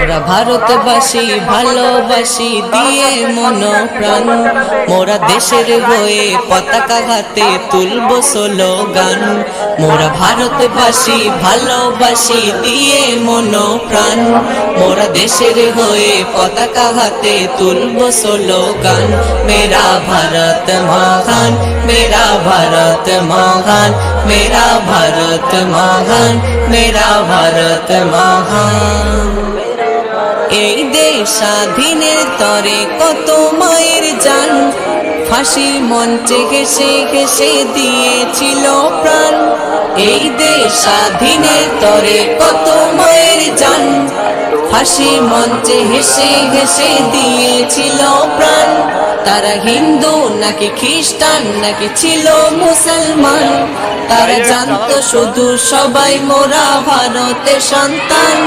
মোরা ভারতবাসী ভালোবাসি দিয়ে মন প্রাণ, মোরা দেশের হয়ে পতাকা হাতে তুলব স্লোগান। মোরা ভারতবাসী ভালোবাসি দিয়ে মন প্রাণ, মোরা দেশের হয়ে পতাকা হাতে তুলব স্লোগান। মেরা ভারত মহান, মেরা ভারত মহান, মেরা ভারত মহান, মেরা ভারত মহান। এই দেশ স্বাধীনের তরে কত মায়ের জান, ফাঁসি মঞ্চে ঘেসে ঘেসে দিয়েছিল প্রাণ। এই দেশ স্বাধীনের তরে কত মায়ের জান, ফাঁসি মঞ্চে হেসে ঘেসে দিয়েছিল প্রাণ। তারা হিন্দু নাকি খ্রিস্টান নাকি ছিল মুসলমান, তারা জানতো শুধু সবাই মোরা ভারতের সন্তান।